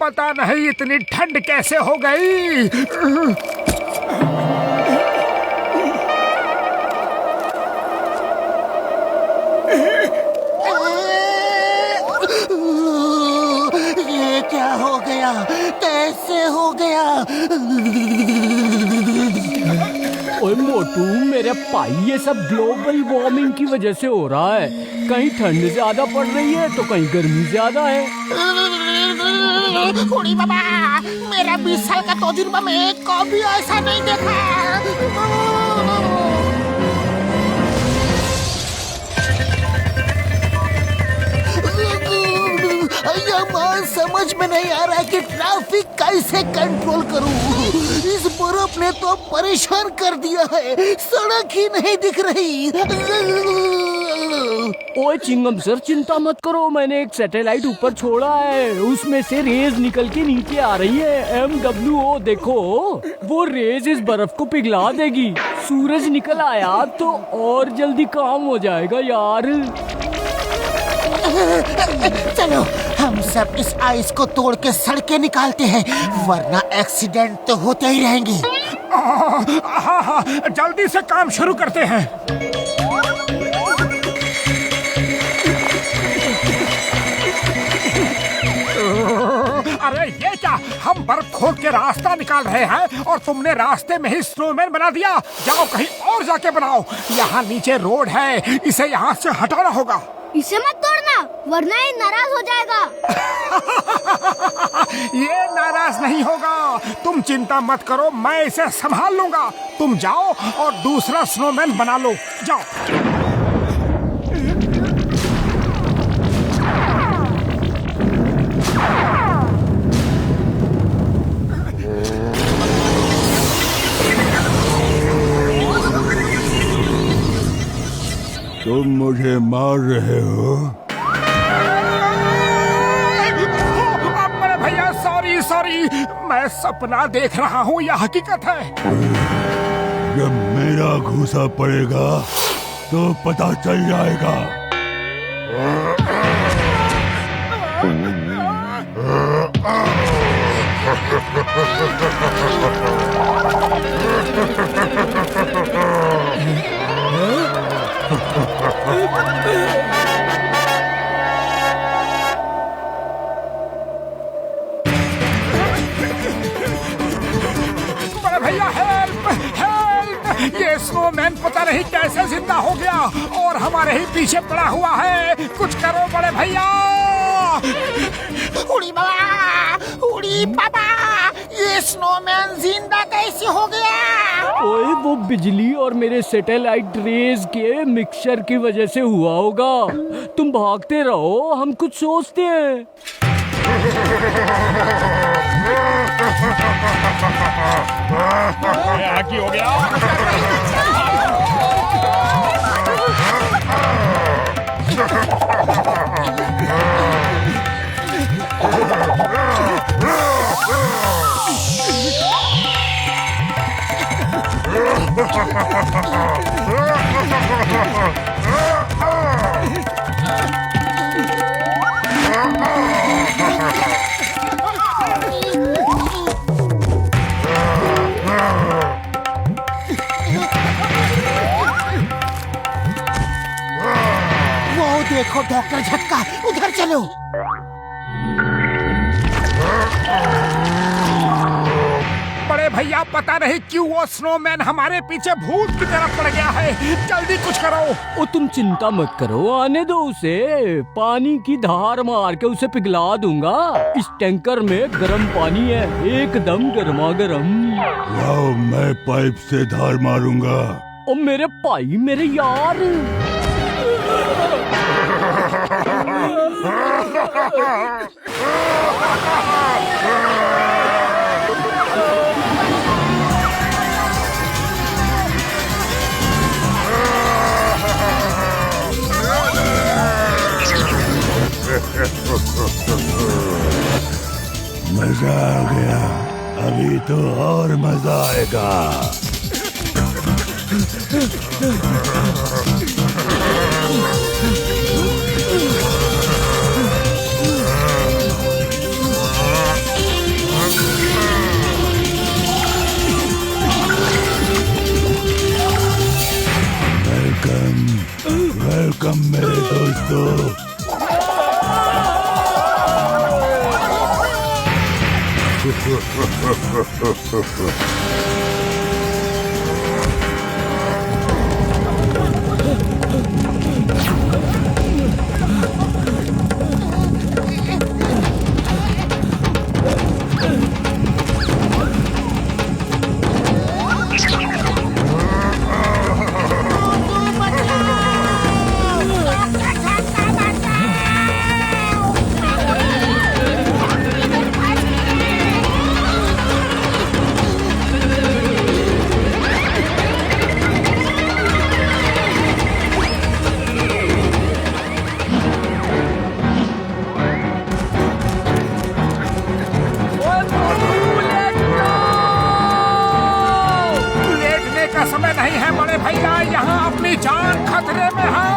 पता नहीं इतनी ठंड कैसे हो गई। ये क्या हो गया? कैसे हो गया? ओए मोटू मेरे भाई, ये सब ग्लोबल वार्मिंग की वजह से हो रहा है। कहीं ठंड ज्यादा पड़ रही है तो कहीं गर्मी ज्यादा है। उड़ी बाबा, मेरा 20 साल का तजुर्बा में कभी ऐसा नहीं देखा। समझ में नहीं आ रहा कि ट्रैफिक कैसे कंट्रोल करूं। इस बर्फ ने तो परेशान कर दिया है, सड़क ही नहीं दिख रही। ओए चिंगम सर, चिंता मत करो, मैंने एक सैटेलाइट ऊपर छोड़ा है, उसमें से रेज निकल के नीचे आ रही है। MWO देखो, वो रेज इस बर्फ को पिघला देगी। सूरज निकल आया तो और जल्दी काम हो जाएगा यार। चलो हम सब इस आइस को तोड़ के सड़कें निकालते हैं, वरना एक्सीडेंट तो होते ही रहेंगे। हाँ, जल्दी से काम शुरू करते हैं। अरे ये क्या, हम बर्फ खोद के रास्ता निकाल रहे हैं और तुमने रास्ते में ही स्नोमैन बना दिया। जाओ कहीं और जाके बनाओ, यहाँ नीचे रोड है, इसे यहाँ से हटाना होगा। इसे मत तोड़ना, वरना ये नाराज हो जाएगा। ये नाराज नहीं होगा, तुम चिंता मत करो, मैं इसे संभाल लूंगा। तुम जाओ और दूसरा स्नोमैन बना लो, जाओ। तुम मुझे मार रहे हो? बड़े भैया सॉरी, मैं सपना देख रहा हूँ, यह हकीकत है। जब मेरा घूसा पड़ेगा तो पता चल जाएगा। बड़े भैया हेल्प हेल्प, ये स्नोमैन पता नहीं कैसे जिंदा हो गया और हमारे ही पीछे पड़ा हुआ है। कुछ करो बड़े भैया। उड़ी बाबा, ये स्नोमैन जिंदा कैसे हो गया? ओए वो बिजली और मेरे सैटेलाइट रेज के मिक्सचर की वजह से हुआ होगा। तुम भागते रहो, हम कुछ सोचते हैं। की हो गया। वो देखो डॉक्टर झटका, उधर चलो। बड़े भैया पता नहीं क्यों वो स्नोमैन हमारे पीछे भूत की तरफ पड़ गया है, जल्दी कुछ करो। ओ तुम चिंता मत करो, आने दो उसे, पानी की धार मार के उसे पिघला दूंगा। इस टैंकर में गर्म पानी है, एकदम गर्मा गर्म। लाओ, मैं पाइप से धार मारूंगा। ओ मेरे भाई, मेरे यार। मजा आ गया, अभी तो और मजा आएगा। वेलकम वेलकम मेरे दोस्तों। लेटने का समय नहीं है बड़े भैया, यहाँ अपनी जान खतरे में है।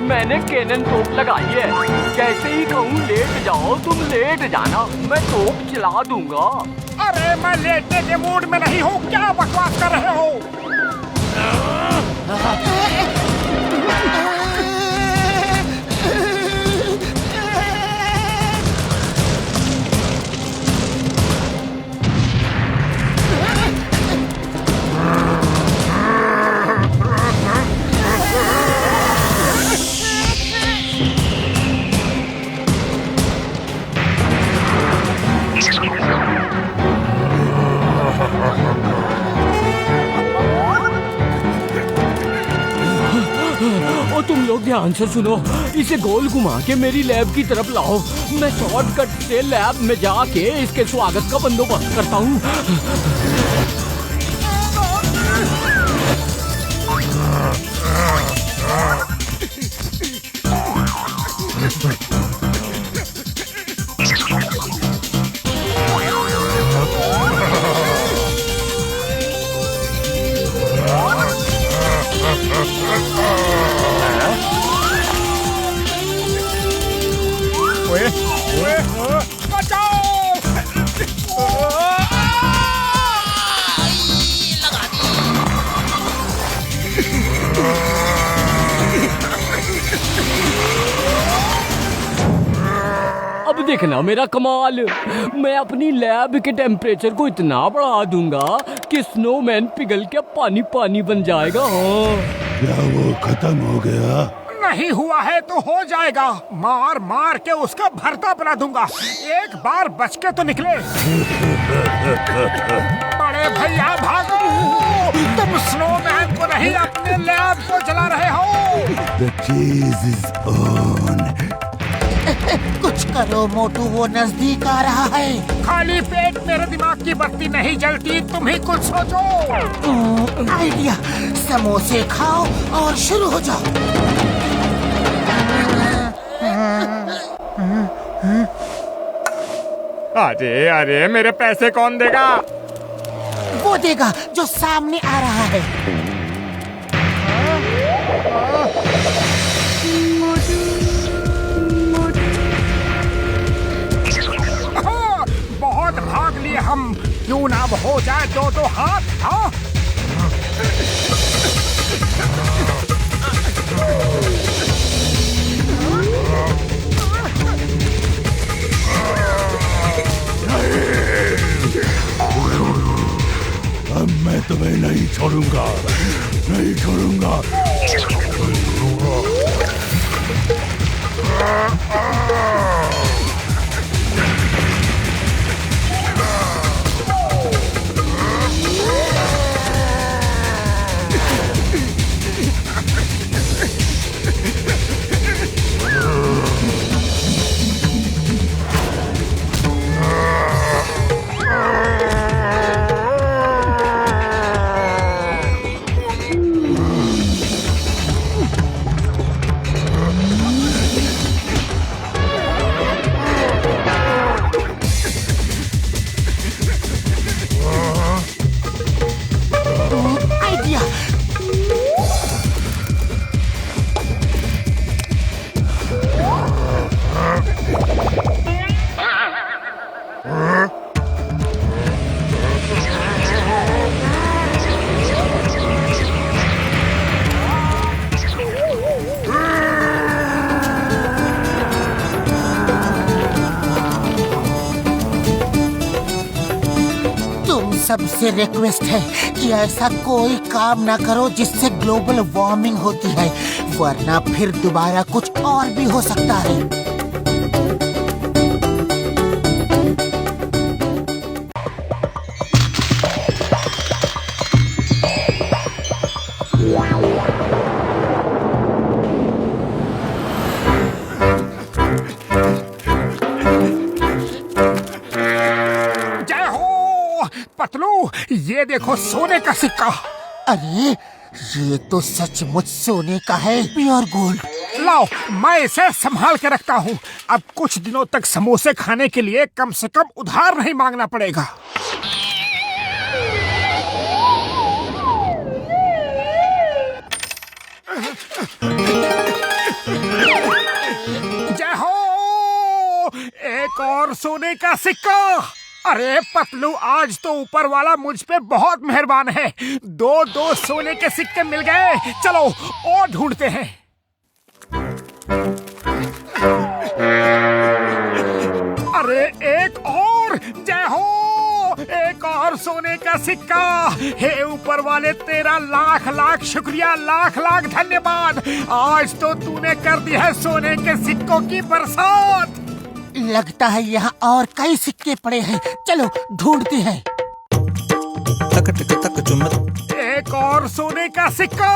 मैंने कैनन तोप लगाई है, जैसे ही कहूँ लेट जाओ तुम लेट जाना, मैं तोप चला दूंगा। अरे मैं लेटने के मूड में नहीं हूँ, क्या बकवास कर रहे हो? और तुम लोग ध्यान से सुनो, इसे गोल घुमा के मेरी लैब की तरफ लाओ। मैं शॉर्टकट से लैब में जाके इसके स्वागत का बंदोबस्त करता हूँ। अब देखना मेरा कमाल, मैं अपनी लैब के टेम्परेचर को इतना बढ़ा दूंगा कि स्नोमैन पिघल के पानी पानी बन जाएगा। हाँ। क्या वो खत्म हो गया? नहीं हुआ है तो हो जाएगा, मार मार के उसका भरता बना दूंगा। एक बार बच के तो निकले। बड़े भैया भागो, तुम स्नोमैन को नहीं अपने लैब को जला रहे हो। The chase is on. कुछ करो मोटू, वो नजदीक आ रहा है। खाली पेट मेरे दिमाग की बत्ती नहीं जलती, तुम ही कुछ सोचो। आइडिया, समोसे खाओ और शुरू हो जाओ। अरे अरे मेरे पैसे कौन देगा? वो देगा जो सामने आ रहा है। बहुत भाग लिए हम, क्यों ना अब हो जाए दो दो हाथ। हाँ अब मैं तुम्हें नहीं छोड़ूंगा, नहीं छोड़ूंगा। सबसे रिक्वेस्ट है कि ऐसा कोई काम ना करो जिससे ग्लोबल वार्मिंग होती है, वरना फिर दोबारा कुछ और भी हो सकता है। पतलू, ये देखो सोने का सिक्का। अरे ये तो सचमुच सोने का है, प्योर गोल्ड। लाओ, मैं इसे संभाल के रखता हूँ। अब कुछ दिनों तक समोसे खाने के लिए कम से कम उधार नहीं मांगना पड़ेगा। जय हो, एक और सोने का सिक्का। अरे पतलू, आज तो ऊपर वाला मुझ पे बहुत मेहरबान है। दो सोने के सिक्के मिल गए। चलो और ढूंढते हैं। अरे एक और। जय हो, एक और सोने का सिक्का। हे ऊपर वाले, तेरा लाख लाख शुक्रिया, लाख लाख धन्यवाद। आज तो तूने कर दी है सोने के सिक्कों की बरसात। लगता है यहाँ और कई सिक्के पड़े हैं, चलो ढूंढते हैं। एक और सोने का सिक्का।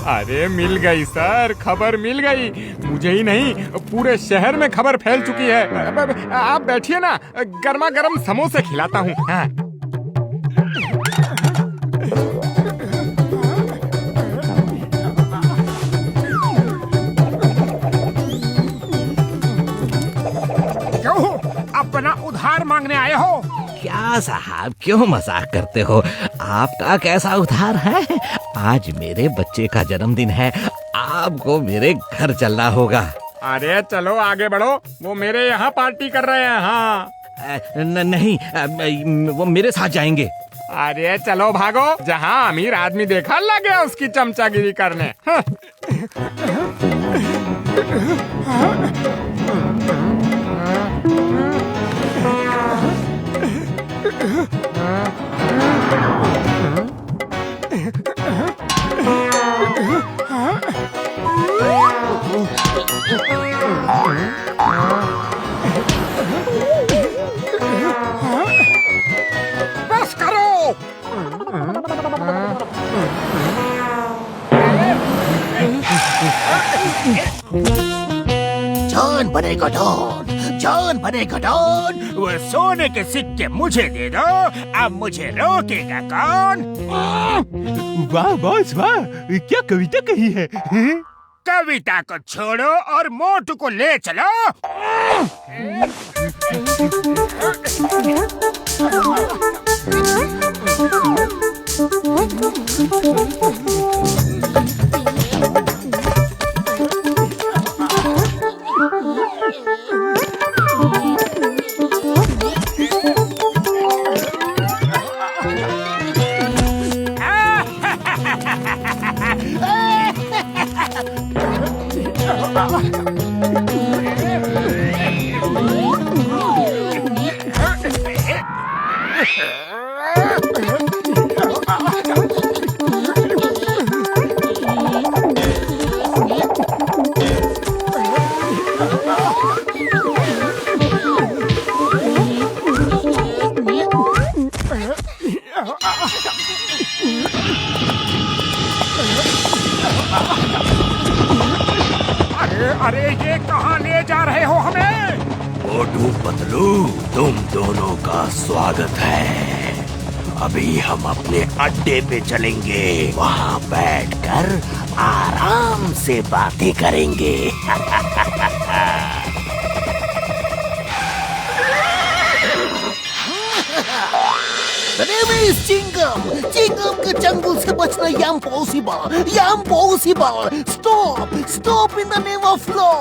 अरे मिल गई सर, खबर मिल गई। मुझे ही नहीं, पूरे शहर में खबर फैल चुकी है। आप बैठिए ना, गर्मा गर्म समोसे खिलाता हूँ। हाँ। क्यों अपना उधार मांगने आए हो? क्या साहब, क्यों मजाक करते हो? आपका कैसा उधार है? आज मेरे बच्चे का जन्मदिन है, आपको मेरे घर चलना होगा। अरे चलो आगे बढ़ो, वो मेरे यहाँ पार्टी कर रहे हैं। हाँ। नहीं, वो मेरे साथ जाएंगे। अरे चलो भागो, जहाँ अमीर आदमी देखा लगे उसकी चमचागिरी करने। हाँ। बस करो। जॉन बनेगा डॉन, जॉन बनेगा डॉन। वो सोने के सिक्के मुझे दे दो, अब मुझे रोकेगा कौन? वाह बॉस वाह, क्या कविता कही है। कविता को छोड़ो और मोटू को ले चलो। अरे ये कहाँ ले जा रहे हो हमें? मोटू पतलू, तुम दोनों का स्वागत है। अभी हम अपने अड्डे पे चलेंगे, वहाँ बैठकर आराम से बातें करेंगे। चिंगम, चिंगम के चंगुल से बचना impossible, impossible. Stop, stop in the name of law.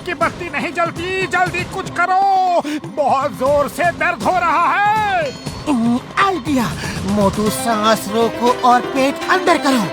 की बत्ती नहीं जलती, जल्दी कुछ करो, बहुत जोर से दर्द हो रहा है। आइडिया, मोटू सांस रोको और पेट अंदर करो।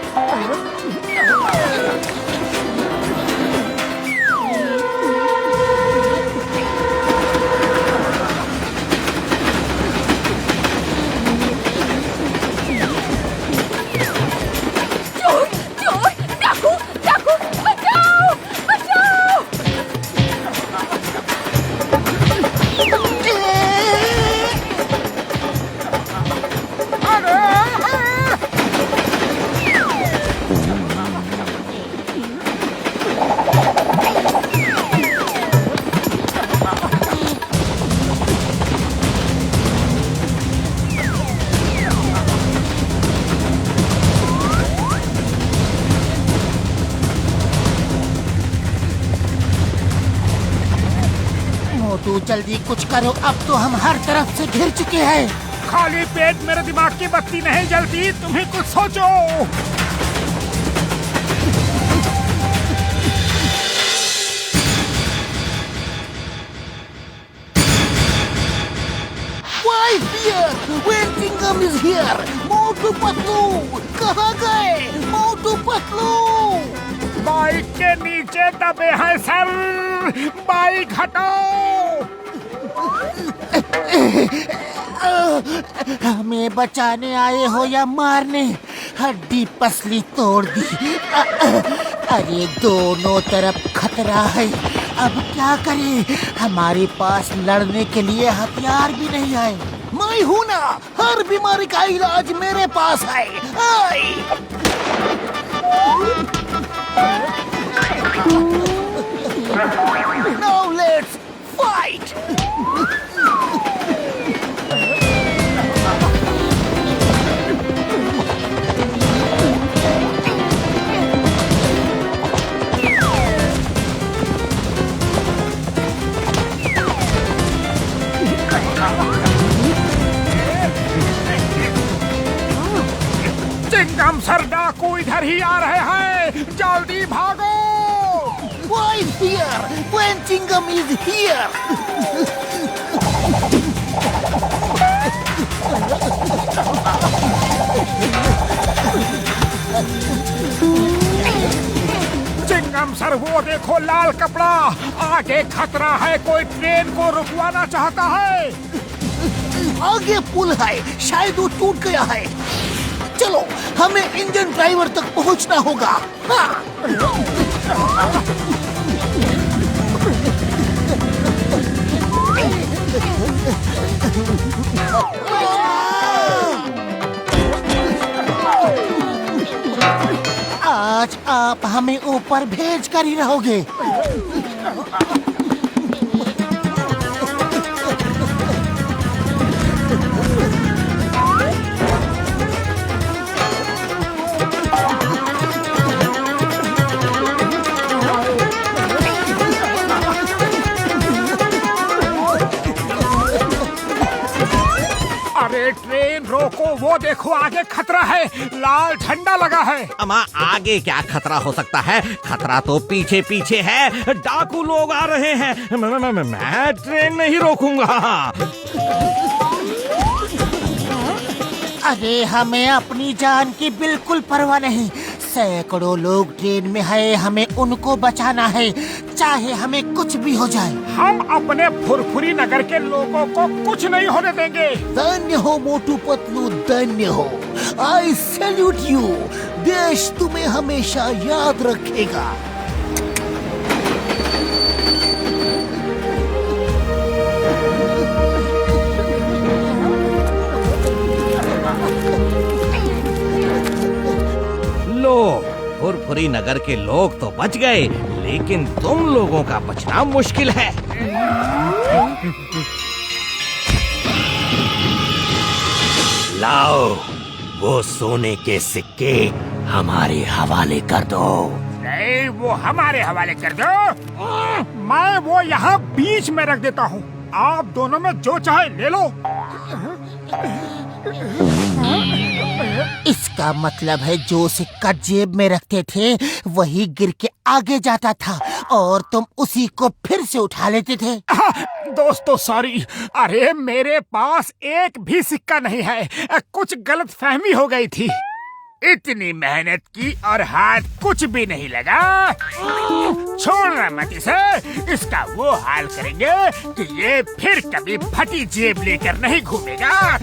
मोटू जल्दी कुछ करो, अब तो हम हर तरफ से घिर चुके हैं। खाली पेट मेरे दिमाग की बत्ती नहीं जलती, तुम्हें कुछ सोचो। Why fear? When Tingam is here, Motu Patlu कहाँ गए? मोटू पतलू बाइक के नीचे दबे हैं सर, बाइक हटाओ। हमें बचाने आए हो या मारने? हड्डी पसली तोड़ दी। अरे दोनों तरफ खतरा है, अब क्या करें? हमारे पास लड़ने के लिए हथियार भी नहीं है। मैं हूं ना, हर बीमारी का इलाज मेरे पास है। Now let's fight! Chingam sir डाकू इधर ही आ रहे हैं, जल्दी भागो। Why fear when Tingam is here? चिंगम सर वो देखो लाल कपड़ा, आगे खतरा है, कोई ट्रेन को रुकवाना चाहता है। आगे पुल है, शायद वो टूट गया है। चलो हमें इंजन ड्राइवर तक पहुंचना होगा। हाँ। आज आप हमें ऊपर भेज कर ही रहोगे। अरे ट्रेन रोको, वो देखो आगे खतरा है, लाल झंडा लगा है। अम्मा आगे क्या खतरा हो सकता है? खतरा तो पीछे पीछे है, डाकू लोग आ रहे हैं। मैं ट्रेन नहीं रोकूंगा। अरे हमें अपनी जान की बिल्कुल परवाह नहीं। सैकड़ों लोग ट्रेन में है, हमें उनको बचाना है, चाहे हमें कुछ भी हो जाए। हम अपने फुरफुरी नगर के लोगों को कुछ नहीं होने देंगे। धन्य हो मोटू पतलू, धन्य हो। आई सैल्यूट यू। देश तुम्हें हमेशा याद रखेगा। लो, फुरफुरी नगर के लोग तो बच गए, लेकिन तुम लोगों का बचना मुश्किल है। लाओ, वो सोने के सिक्के हमारे हवाले कर दो। नहीं, वो हमारे हवाले कर दो। मैं वो यहाँ बीच में रख देता हूँ, आप दोनों में जो चाहे ले लो। इसका मतलब है जो सिक्का जेब में रखते थे वही गिर के आगे जाता था और तुम उसी को फिर से उठा लेते थे। दोस्तों सॉरी, अरे मेरे पास एक भी सिक्का नहीं है, कुछ गलतफहमी हो गई थी। इतनी मेहनत की और हाथ कुछ भी नहीं लगा। छोड़ना मत इसे, इसका वो हाल करेंगे कि ये फिर कभी फटी जेब लेकर नहीं घूमेगा।